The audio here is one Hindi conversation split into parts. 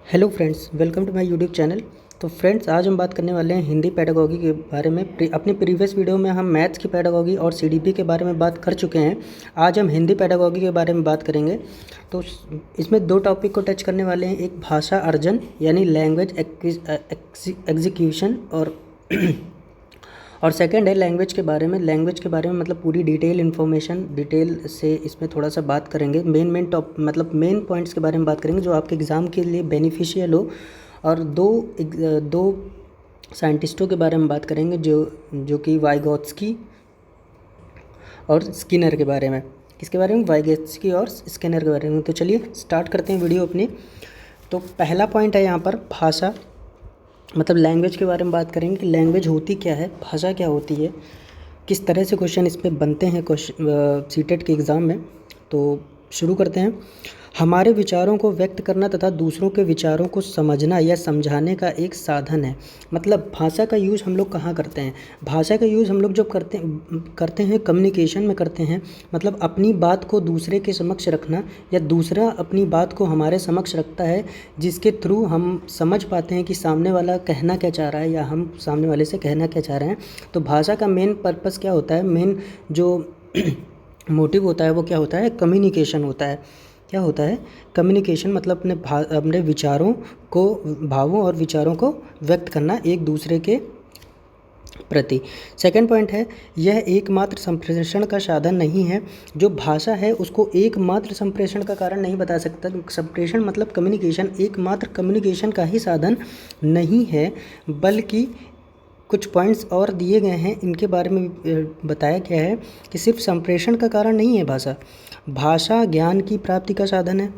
Hello friends, welcome to my YouTube channel. तो फ्रेंड्स, आज हम बात करने वाले हैं हिंदी पेडागोगी के बारे में। अपनी प्रीवियस वीडियो में हम मैथ्स की पेडागोगी और सीडीपी के बारे में बात कर चुके हैं। आज हम हिंदी पेडागोगी के बारे में बात करेंगे। तो इसमें दो टॉपिक को टच करने वाले हैं, एक भाषा अर्जन यानी लैंग्वेज एग्जीक्यूशन और सेकंड है लैंग्वेज के बारे में। लैंग्वेज के बारे में मतलब पूरी डिटेल से इसमें थोड़ा सा बात करेंगे। मेन पॉइंट्स के बारे में बात करेंगे जो आपके एग्ज़ाम के लिए बेनिफिशियल हो। और दो साइंटिस्टों के बारे में बात करेंगे जो कि वाइगोत्स्की और स्किनर के बारे में। किसके बारे में? वाइगोत्स्की और स्किनर के बारे में। तो चलिए स्टार्ट करते हैं वीडियो अपनी। तो पहला पॉइंट है यहाँ पर भाषा मतलब लैंग्वेज के बारे में बात करेंगे कि लैंग्वेज होती क्या है, भाषा क्या होती है, किस तरह से क्वेश्चन इस पे बनते हैं सीटेट के एग्ज़ाम में। तो शुरू करते हैं। हमारे विचारों को व्यक्त करना तथा दूसरों के विचारों को समझना या समझाने का एक साधन है। मतलब भाषा का यूज़ हम लोग कहाँ करते हैं? भाषा का यूज़ हम लोग जब करते हैं कम्युनिकेशन में करते हैं। मतलब अपनी बात को दूसरे के समक्ष रखना या दूसरा अपनी बात को हमारे समक्ष रखता है, जिसके थ्रू हम समझ पाते हैं कि सामने वाला कहना क्या चाह रहा है या हम सामने वाले से कहना क्या चाह रहे हैं। तो भाषा का मेन पर्पस क्या होता है? मेन जो मोटिव होता है वो क्या होता है? कम्युनिकेशन होता है। क्या होता है? कम्युनिकेशन मतलब अपने विचारों को, भावों और विचारों को व्यक्त करना एक दूसरे के प्रति। सेकंड पॉइंट है, यह एकमात्र संप्रेषण का साधन नहीं है। जो भाषा है उसको एकमात्र संप्रेषण का कारण नहीं बता सकता। संप्रेषण मतलब कम्युनिकेशन एकमात्र कम्युनिकेशन का ही साधन नहीं है, बल्कि कुछ पॉइंट्स और दिए गए हैं। इनके बारे में बताया गया है कि सिर्फ संप्रेषण का कारण नहीं है भाषा। भाषा ज्ञान की प्राप्ति का साधन है।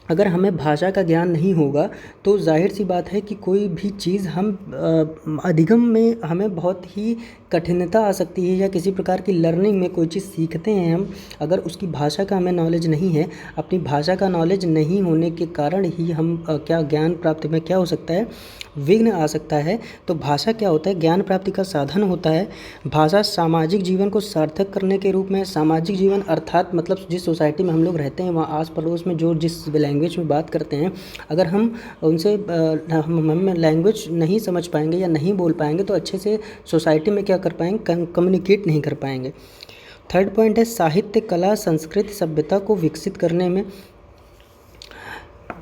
अगर हमें भाषा का ज्ञान नहीं होगा तो जाहिर सी बात है कि कोई भी चीज़ हम अधिगम में हमें बहुत ही कठिनता आ सकती है, या किसी प्रकार की लर्निंग में कोई चीज़ सीखते हैं हम, अगर उसकी भाषा का हमें नॉलेज नहीं है, अपनी भाषा का नॉलेज नहीं होने के कारण ही हम क्या ज्ञान प्राप्ति में क्या हो सकता है? विघ्न आ सकता है। तो भाषा क्या होता है? ज्ञान प्राप्ति का साधन होता है। भाषा सामाजिक जीवन को सार्थक करने के रूप में, सामाजिक जीवन अर्थात मतलब जिस सोसाइटी में हम लोग रहते हैं वहाँ आस पड़ोस में जो जिस लैंग्वेज में बात करते हैं, अगर हम उनसे हम लैंग्वेज नहीं समझ पाएंगे या नहीं बोल पाएंगे तो अच्छे से सोसाइटी में क्या कर पाएंगे? कम्युनिकेट नहीं कर पाएंगे। थर्ड पॉइंट है साहित्य, कला, संस्कृति, सभ्यता को विकसित करने में।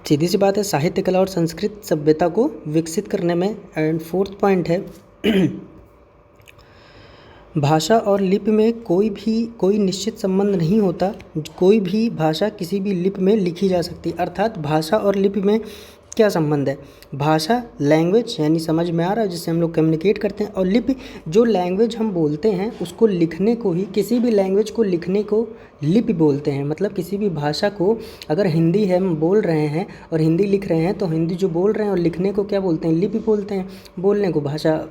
सीधी सी बात है, साहित्य, कला और संस्कृत सभ्यता को विकसित करने में। एंड फोर्थ पॉइंट है भाषा और लिपि में कोई निश्चित संबंध नहीं होता। कोई भी भाषा किसी भी लिपि में लिखी जा सकती है। अर्थात भाषा और लिपि में क्या संबंध है? भाषा लैंग्वेज यानी समझ में आ रहा है जिससे हम लोग कम्युनिकेट करते हैं, और लिपि जो लैंग्वेज हम बोलते हैं उसको लिखने को ही, किसी भी लैंग्वेज को लिखने को लिपि बोलते हैं। मतलब किसी भी भाषा को, अगर हिंदी है हम बोल रहे हैं और हिंदी लिख रहे हैं तो हिंदी जो बोल रहे हैं और लिखने को क्या बोलते हैं? लिपि बोलते हैं। बोलने को भाषा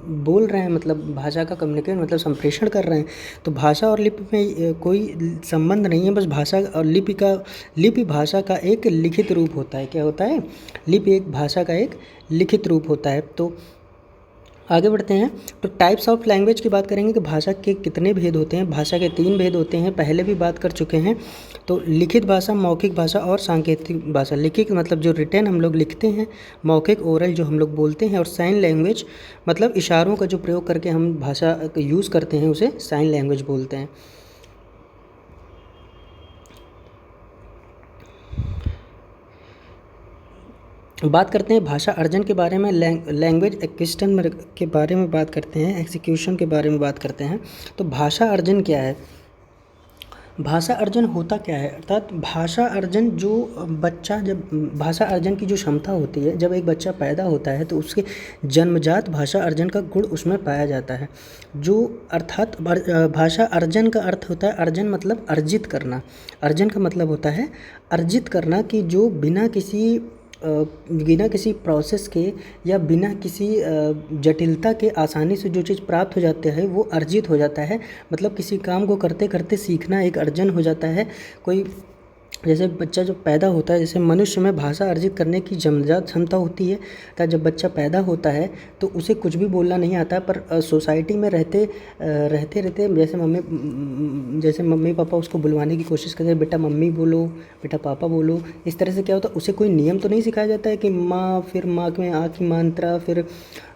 बोल रहे हैं, मतलब भाषा का कम्युनिकेट मतलब संप्रेषण कर रहे हैं। तो भाषा और लिपि में कोई संबंध नहीं है, बस भाषा और लिपि भाषा का एक लिखित रूप होता है। क्या होता है? लिपि एक भाषा का एक लिखित रूप होता है। तो आगे बढ़ते हैं। तो टाइप्स ऑफ लैंग्वेज की बात करेंगे कि भाषा के कितने भेद होते हैं। भाषा के 3 भेद होते हैं, पहले भी बात कर चुके हैं। तो लिखित भाषा, मौखिक भाषा और सांकेतिक भाषा। लिखित मतलब जो रिटन हम लोग लिखते हैं, मौखिक ओरल जो हम लोग बोलते हैं, और साइन लैंग्वेज मतलब इशारों का जो प्रयोग करके हम भाषा का यूज़ करते हैं उसे साइन लैंग्वेज बोलते हैं। बात करते हैं भाषा अर्जन के बारे में। लैंग्वेज एक्विजिशन के बारे में बात करते हैं, एग्जीक्यूशन के बारे में बात करते हैं। तो भाषा अर्जन क्या है? भाषा अर्जन होता क्या है? अर्थात भाषा अर्जन जब भाषा अर्जन की जो क्षमता होती है, जब एक बच्चा पैदा होता है तो उसके जन्मजात भाषा अर्जन का गुण उसमें पाया जाता है। जो अर्थात भाषा अर्जन का अर्थ होता है, अर्जन मतलब अर्जित करना। अर्जन का मतलब होता है अर्जित करना, कि जो बिना किसी प्रोसेस के या बिना किसी जटिलता के आसानी से जो चीज़ प्राप्त हो जाती है वो अर्जित हो जाता है। मतलब किसी काम को करते करते सीखना एक अर्जन हो जाता है। कोई जैसे बच्चा जब पैदा होता है, जैसे मनुष्य में भाषा अर्जित करने की जन्मजात क्षमता होती है। तो जब बच्चा पैदा होता है तो उसे कुछ भी बोलना नहीं आता, पर सोसाइटी में रहते रहते जैसे मम्मी पापा उसको बुलवाने की कोशिश करते हैं, बेटा मम्मी बोलो, बेटा पापा बोलो। इस तरह से क्या होता है, उसे कोई नियम तो नहीं सिखाया जाता है कि माँ, फिर माँ में आ की मात्रा, फिर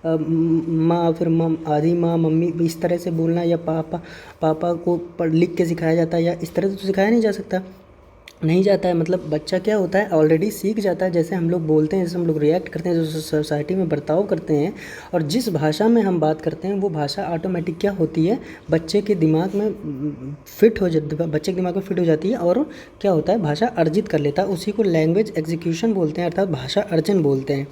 माँ, फिर आधी माँ, मम्मी, इस तरह से बोलना, या पापा पापा को पढ़ लिख के सिखाया जाता है, या इस तरह से तो सिखाया नहीं जा सकता, नहीं जाता है। मतलब बच्चा क्या होता है, ऑलरेडी सीख जाता है। जैसे हम लोग बोलते हैं, जैसे हम लोग रिएक्ट करते हैं, जो सोसाइटी में बर्ताव करते हैं, और जिस भाषा में हम बात करते हैं, वो भाषा ऑटोमेटिक क्या होती है, बच्चे के दिमाग में बच्चे के दिमाग में फिट हो जाती है, और क्या होता है, भाषा अर्जित कर लेता है। उसी को लैंग्वेज एग्जीक्यूशन बोलते हैं, अर्थात भाषा अर्जन बोलते हैं।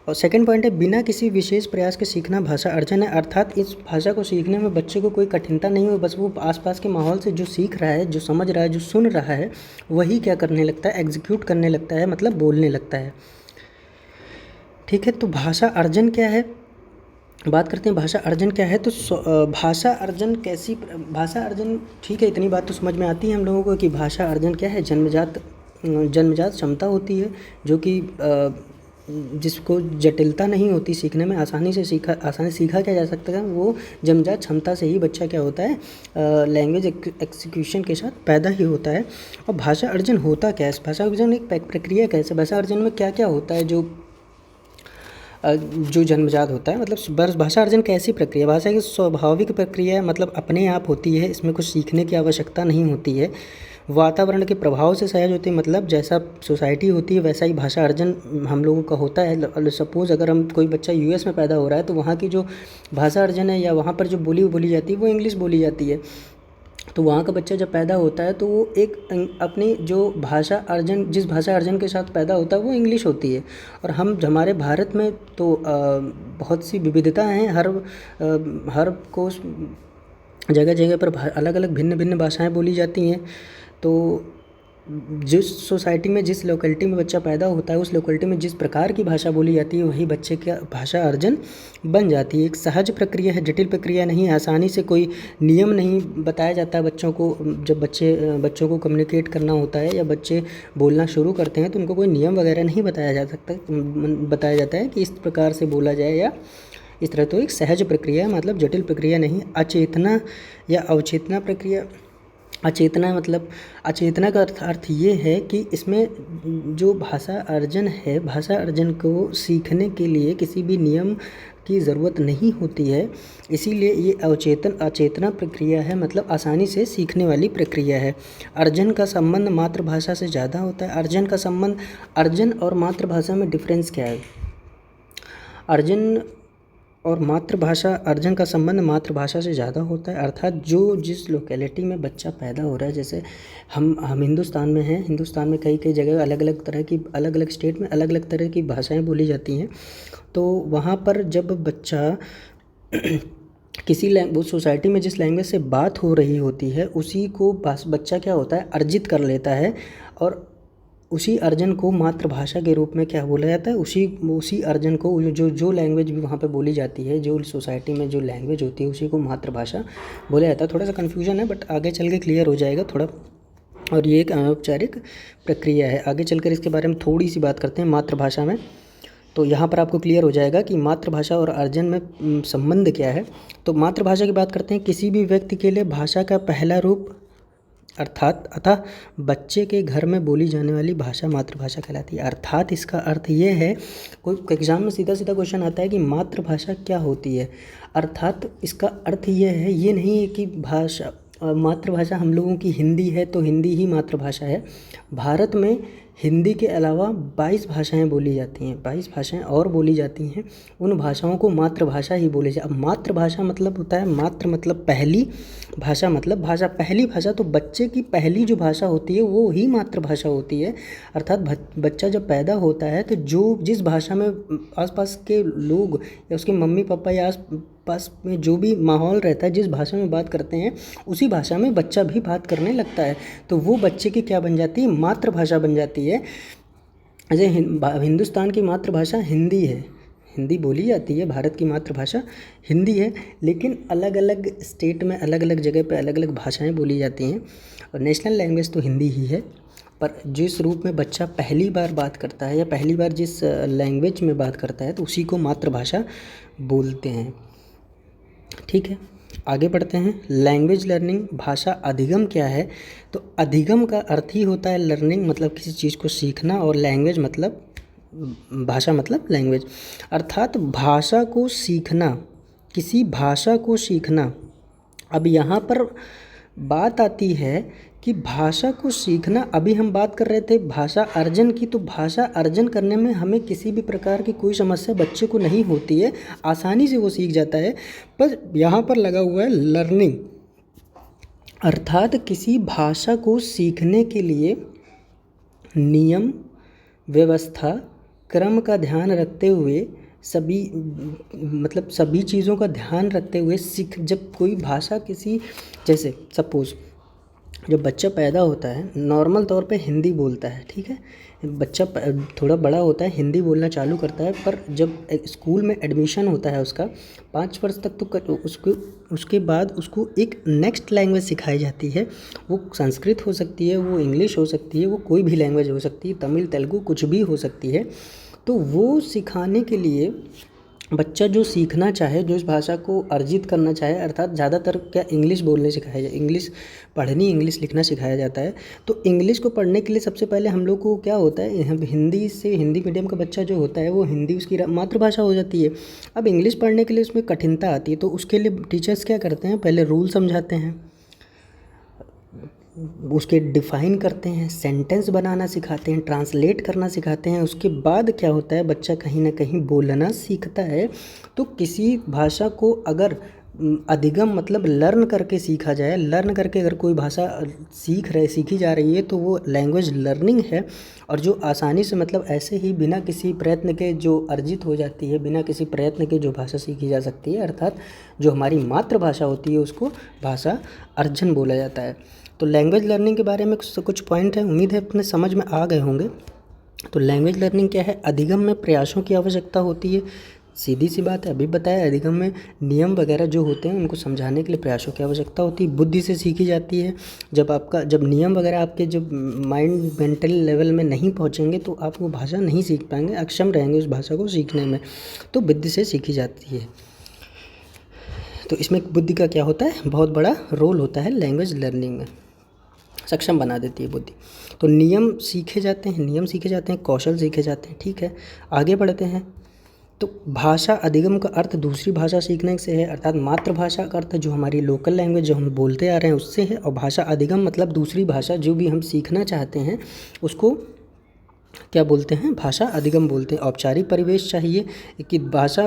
और सेकंड पॉइंट है, बिना किसी विशेष प्रयास के सीखना भाषा अर्जन है, अर्थात इस भाषा को सीखने में बच्चे को कोई कठिनता नहीं हो, बस वो आसपास के माहौल से जो सीख रहा है, जो समझ रहा है, जो सुन रहा है, वही क्या करने लगता है, एग्जीक्यूट करने लगता है, मतलब बोलने लगता है। ठीक है, तो भाषा अर्जन क्या है, बात करते हैं भाषा अर्जन क्या है। तो भाषा अर्जन भाषा अर्जन, ठीक है, इतनी बात तो समझ में आती है हम लोगों को कि भाषा अर्जन क्या है, जन्मजात क्षमता होती है, जो कि जिसको जटिलता नहीं होती सीखने में, आसानी सीखा क्या जा सकता है, वो जन्मजात क्षमता से ही बच्चा क्या होता है, लैंग्वेज एक्सिक्यूशन के साथ पैदा ही होता है। और भाषा अर्जन होता क्या है, भाषा अर्जन एक प्रक्रिया कैसे, भाषा अर्जन में क्या क्या होता है जो जन्मजात होता है, मतलब भाषा अर्जन कैसी प्रक्रिया, भाषा की स्वाभाविक प्रक्रिया है, मतलब अपने आप होती है, इसमें कुछ सीखने की आवश्यकता नहीं होती है। वातावरण के प्रभाव से सहज होती है, मतलब जैसा सोसाइटी होती है वैसा ही भाषा अर्जन हम लोगों का होता है। सपोज़ अगर हम कोई बच्चा यूएस में पैदा हो रहा है, तो वहाँ की जो भाषा अर्जन है, या वहाँ पर जो बोली जाती है, वो इंग्लिश बोली जाती है। तो वहाँ का बच्चा जब पैदा होता है, तो वो एक अपनी जो जिस भाषा अर्जन के साथ पैदा होता है, वो इंग्लिश होती है। और हमारे भारत में तो बहुत सी विविधता हैं, हर कोस जगह जगह पर अलग अलग भिन्न भिन्न भाषाएं बोली जाती हैं। तो जिस सोसाइटी में, जिस लोकेलिटी में बच्चा पैदा होता है, उस लोकेलिटी में जिस प्रकार की भाषा बोली जाती है, वही बच्चे का भाषा अर्जन बन जाती है। एक सहज प्रक्रिया है, जटिल प्रक्रिया नहीं है। आसानी से कोई नियम नहीं बताया जाता है बच्चों को। जब बच्चों को कम्युनिकेट करना होता है, या बच्चे बोलना शुरू करते हैं, तो उनको कोई नियम वगैरह नहीं बताया जाता है कि इस प्रकार से बोला जाए या इस तरह। तो एक सहज प्रक्रिया है, मतलब जटिल प्रक्रिया नहीं। अचेतना या अवचेतना प्रक्रिया, अचेतना का अर्थ ये है कि इसमें जो भाषा अर्जन है, भाषा अर्जन को सीखने के लिए किसी भी नियम की ज़रूरत नहीं होती है, इसीलिए ये अचेतना प्रक्रिया है, मतलब आसानी से सीखने वाली प्रक्रिया है। अर्जन का संबंध मातृभाषा से ज़्यादा होता है। अर्जन और मातृभाषा में डिफरेंस क्या है? अर्जन का संबंध मातृभाषा से ज़्यादा होता है, अर्थात जिस लोकेलिटी में बच्चा पैदा हो रहा है, जैसे हम हिंदुस्तान में हैं, हिंदुस्तान में कई जगह अलग अलग स्टेट में अलग अलग तरह की भाषाएं बोली जाती हैं। तो वहाँ पर जब बच्चा वो सोसाइटी में जिस लैंग्वेज से बात हो रही होती है, उसी को बच्चा क्या होता है, अर्जित कर लेता है, और उसी अर्जन को मातृभाषा के रूप में क्या बोला जाता है, उसी अर्जन को जो लैंग्वेज भी वहाँ पे बोली जाती है, जो सोसाइटी में जो लैंग्वेज होती है, उसी को मातृभाषा बोला जाता है। थोड़ा सा कन्फ्यूजन है, बट आगे चल के क्लियर हो जाएगा थोड़ा। और ये एक अनौपचारिक प्रक्रिया है। आगे चलकर इसके बारे में थोड़ी सी बात करते हैं मातृभाषा में। तो यहाँ पर आपको क्लियर हो जाएगा कि मातृभाषा और अर्जन में संबंध क्या है। तो मातृभाषा की बात करते हैं। किसी भी व्यक्ति के लिए भाषा का पहला रूप अतः बच्चे के घर में बोली जाने वाली भाषा मातृभाषा कहलाती है। अर्थात इसका अर्थ ये है, कोई एग्जाम में सीधा क्वेश्चन आता है कि मातृभाषा क्या होती है। अर्थात इसका अर्थ ये है, ये नहीं है कि मातृभाषा हम लोगों की हिंदी है तो हिंदी ही मातृभाषा है। भारत में हिंदी के अलावा 22 भाषाएं बोली जाती हैं, 22 भाषाएं और बोली जाती हैं। उन भाषाओं को मातृभाषा ही बोले जाए। अब मातृभाषा मतलब होता है, मातृ मतलब पहली, भाषा मतलब भाषा, पहली भाषा। तो बच्चे की पहली जो भाषा होती है वो ही मातृभाषा होती है। अर्थात बच्चा जब पैदा होता है तो जिस भाषा में आसपास के लोग या उसके मम्मी पापा या आसपास में जो भी माहौल रहता है, जिस भाषा में बात करते हैं, उसी भाषा में बच्चा भी बात करने लगता है। तो वो बच्चे की क्या बन जाती है, मातृभाषा बन जाती है। जैसे हिंदुस्तान की मातृभाषा हिंदी है, हिंदी बोली जाती है, भारत की मातृभाषा हिंदी है, लेकिन अलग अलग स्टेट में अलग अलग जगह पे अलग अलग भाषाएं बोली जाती हैं, और नेशनल लैंग्वेज तो हिंदी ही है। पर जिस रूप में बच्चा पहली बार बात करता है या पहली बार जिस लैंग्वेज में बात करता है तो उसी को मातृभाषा बोलते हैं। ठीक है, आगे बढ़ते हैं। लैंग्वेज लर्निंग, भाषा अधिगम क्या है? तो अधिगम का अर्थ ही होता है लर्निंग, मतलब किसी चीज़ को सीखना, और लैंग्वेज मतलब भाषा मतलब लैंग्वेज, अर्थात भाषा को सीखना, किसी भाषा को सीखना। अब यहाँ पर बात आती है कि भाषा को सीखना, अभी हम बात कर रहे थे भाषा अर्जन की, तो भाषा अर्जन करने में हमें किसी भी प्रकार की कोई समस्या बच्चे को नहीं होती है, आसानी से वो सीख जाता है। पर यहाँ पर लगा हुआ है लर्निंग, अर्थात किसी भाषा को सीखने के लिए नियम, व्यवस्था, क्रम का ध्यान रखते हुए सभी चीज़ों का ध्यान रखते हुए जब कोई भाषा किसी, जैसे सपोज़ जब बच्चा पैदा होता है नॉर्मल तौर पे हिंदी बोलता है, ठीक है, बच्चा थोड़ा बड़ा होता है हिंदी बोलना चालू करता है, पर जब स्कूल में एडमिशन होता है उसका 5 वर्ष तक, तो उसके बाद उसको एक नेक्स्ट लैंग्वेज सिखाई जाती है। वो संस्कृत हो सकती है, वो इंग्लिश हो सकती है, वो कोई भी लैंग्वेज हो सकती है, तमिल, तेलुगु, कुछ भी हो सकती है। तो वो सिखाने के लिए बच्चा जो सीखना चाहे, जो इस भाषा को अर्जित करना चाहे, अर्थात ज़्यादातर क्या इंग्लिश बोलने सिखाया जाए, इंग्लिश पढ़नी, इंग्लिश लिखना सिखाया जाता है। तो इंग्लिश को पढ़ने के लिए सबसे पहले हम लोग को क्या होता है, हिंदी मीडियम का बच्चा जो होता है वो हिंदी उसकी मातृभाषा हो जाती है। अब इंग्लिश पढ़ने के लिए उसमें कठिनता आती है, तो उसके लिए टीचर्स क्या करते हैं, पहले रूल समझाते हैं, उसके डिफ़ाइन करते हैं, सेंटेंस बनाना सिखाते हैं, ट्रांसलेट करना सिखाते हैं। उसके बाद क्या होता है, बच्चा कहीं ना कहीं बोलना सीखता है। तो किसी भाषा को अगर अधिगम मतलब लर्न करके सीखा जाए, लर्न करके अगर कोई भाषा सीखी जा रही है तो वो लैंग्वेज लर्निंग है, और जो आसानी से मतलब ऐसे ही बिना किसी प्रयत्न के जो अर्जित हो जाती है, बिना किसी प्रयत्न के जो भाषा सीखी जा सकती है, अर्थात जो हमारी मातृभाषा होती है उसको भाषा अर्जन बोला जाता है। तो लैंग्वेज लर्निंग के बारे में कुछ पॉइंट है, उम्मीद है अपने समझ में आ गए होंगे। तो लैंग्वेज लर्निंग क्या है, अधिगम में प्रयासों की आवश्यकता होती है, सीधी सी बात है, अभी बताया। अधिगम में नियम वगैरह जो होते हैं उनको समझाने के लिए प्रयासों की आवश्यकता होती है। बुद्धि से सीखी जाती है, जब नियम वगैरह आपके जब माइंड मेंटल लेवल में नहीं पहुंचेंगे तो आप वो भाषा नहीं सीख पाएंगे, अक्षम रहेंगे उस भाषा को सीखने में। तो बुद्धि से सीखी जाती है। तो इसमें बुद्धि का क्या होता है, बहुत बड़ा रोल होता है लैंग्वेज लर्निंग में, सक्षम बना देती है बुद्धि। तो नियम सीखे जाते हैं, कौशल सीखे जाते हैं। ठीक है, आगे बढ़ते हैं। तो भाषा अधिगम का अर्थ दूसरी भाषा सीखने से है, अर्थात मातृभाषा का अर्थ जो हमारी लोकल लैंग्वेज जो हम बोलते आ रहे हैं उससे है, और भाषा अधिगम मतलब दूसरी भाषा जो भी हम सीखना चाहते हैं उसको क्या बोलते हैं, भाषा अधिगम बोलते हैं। औपचारिक परिवेश चाहिए कि भाषा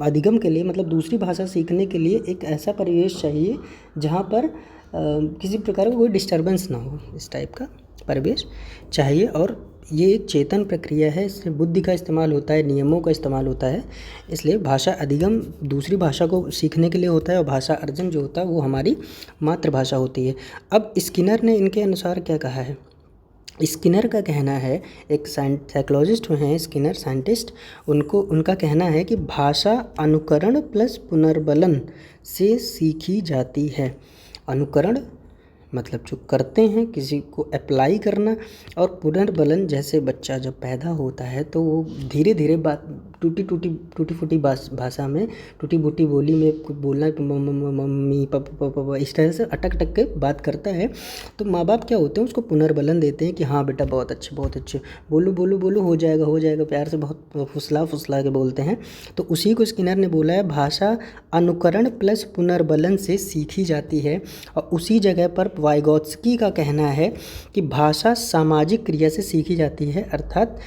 अधिगम के लिए मतलब दूसरी भाषा सीखने के लिए एक ऐसा परिवेश चाहिए जहाँ पर किसी प्रकार का कोई डिस्टर्बेंस ना हो, इस टाइप का परिवेश चाहिए। और ये एक चेतन प्रक्रिया है, इसमें बुद्धि का इस्तेमाल होता है, नियमों का इस्तेमाल होता है। इसलिए भाषा अधिगम दूसरी भाषा को सीखने के लिए होता है, और भाषा अर्जन जो होता है वो हमारी मातृभाषा होती है। अब स्किनर ने इनके अनुसार क्या कहा है, स्किनर का कहना है, एक साइकोलॉजिस्ट हैं स्किनर, साइंटिस्ट, उनका कहना है कि भाषा अनुकरण प्लस पुनर्बलन से सीखी जाती है। अनुकरण मतलब जो करते हैं, किसी को अप्लाई करना, और पुनर्बलन जैसे बच्चा जब पैदा होता है तो वो धीरे धीरे बात टूटी फूटी भाषा में, टूटी फूटी बोली में कुछ बोलना, मम्मी पापा इस तरह से अटक के बात करता है। तो माँ बाप क्या होते हैं, उसको पुनर्बलन देते हैं कि हाँ बेटा बहुत अच्छे बोलो, हो जाएगा, प्यार से बहुत फुसला के बोलते हैं। तो उसी को स्किनर ने बोला है भाषा अनुकरण प्लस पुनर्बलन से सीखी जाती है। और उसी जगह पर वाइगोत्स्की का कहना है कि भाषा सामाजिक क्रिया से सीखी जाती है, अर्थात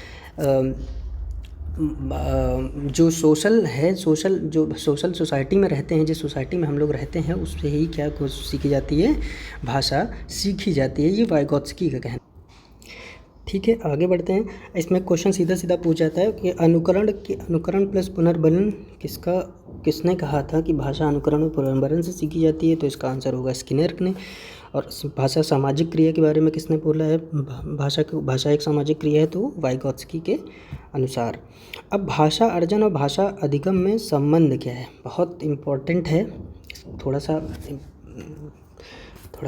जो सोशल सोसाइटी में रहते हैं, जिस सोसाइटी में हम लोग रहते हैं उससे ही क्या सीखी जाती है, भाषा सीखी जाती है। ये वाइगोत्स्की का कहना। ठीक है, आगे बढ़ते हैं। इसमें क्वेश्चन सीधा पूछ जाता है कि अनुकरण प्लस पुनर्बलन किसने कहा था कि भाषा अनुकरण और पुनर्बलन से सीखी जाती है, तो इसका आंसर होगा स्किनर ने। और भाषा सामाजिक क्रिया के बारे में किसने बोला है, भाषा एक सामाजिक क्रिया है, तो वाइगोत्स्की के अनुसार। अब भाषा अर्जन और भाषा अधिगम में संबंध क्या है, बहुत इम्पोर्टेंट है, थोड़ा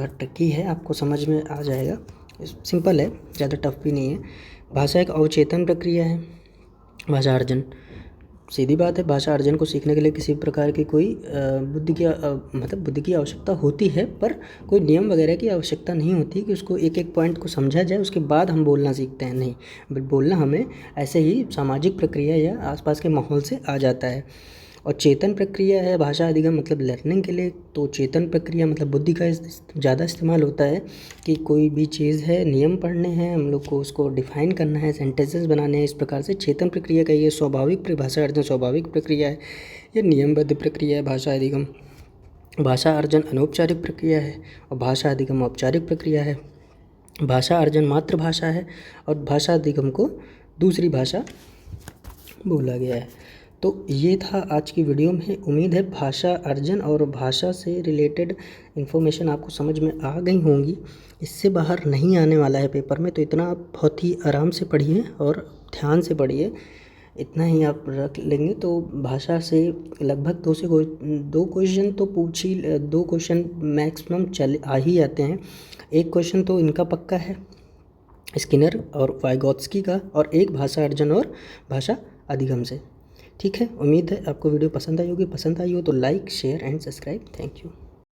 ट्रिकी है, आपको समझ में आ जाएगा। सिंपल है, ज़्यादा टफ भी नहीं है। भाषा एक अवचेतन प्रक्रिया है। भाषा अर्जन, सीधी बात है, भाषा अर्जन को सीखने के लिए किसी प्रकार की कोई बुद्धि की आवश्यकता होती है, पर कोई नियम वगैरह की आवश्यकता नहीं होती कि उसको एक एक पॉइंट को समझा जाए उसके बाद हम बोलना सीखते हैं, नहीं, बोलना हमें ऐसे ही सामाजिक प्रक्रिया या आसपास के माहौल से आ जाता है। और चेतन प्रक्रिया है भाषा अधिगम मतलब लर्निंग के लिए। तो चेतन प्रक्रिया मतलब बुद्धि का ज़्यादा इस्तेमाल होता है कि कोई भी चीज़ है, नियम पढ़ने हैं हम लोग को, उसको डिफाइन करना है, सेंटेंसेस बनाने हैं, इस प्रकार से चेतन प्रक्रिया का ये स्वाभाविक भाषा अर्जन स्वाभाविक प्रक्रिया है, ये नियमबद्ध प्रक्रिया है भाषा अधिगम। भाषा अर्जन अनौपचारिक प्रक्रिया है और भाषा अधिगम औपचारिक प्रक्रिया है। भाषा अर्जन मातृभाषा है और भाषा अधिगम को दूसरी भाषा बोला गया है। तो ये था आज की वीडियो में। उम्मीद है भाषा अर्जन और भाषा से रिलेटेड इन्फॉर्मेशन आपको समझ में आ गई होंगी। इससे बाहर नहीं आने वाला है पेपर में, तो इतना आप बहुत ही आराम से पढ़िए और ध्यान से पढ़िए, इतना ही आप रख लेंगे तो भाषा से लगभग 2 क्वेश्चन तो पूछ ही 2 क्वेश्चन मैक्सिमम चले आ ही जाते हैं। एक क्वेश्चन तो इनका पक्का है, स्किनर और वाइगोत्स्की का, और एक भाषा अर्जन और भाषा अधिगम से। ठीक है, उम्मीद है आपको वीडियो पसंद आई होगी। पसंद आई हो तो like share and subscribe. Thank you.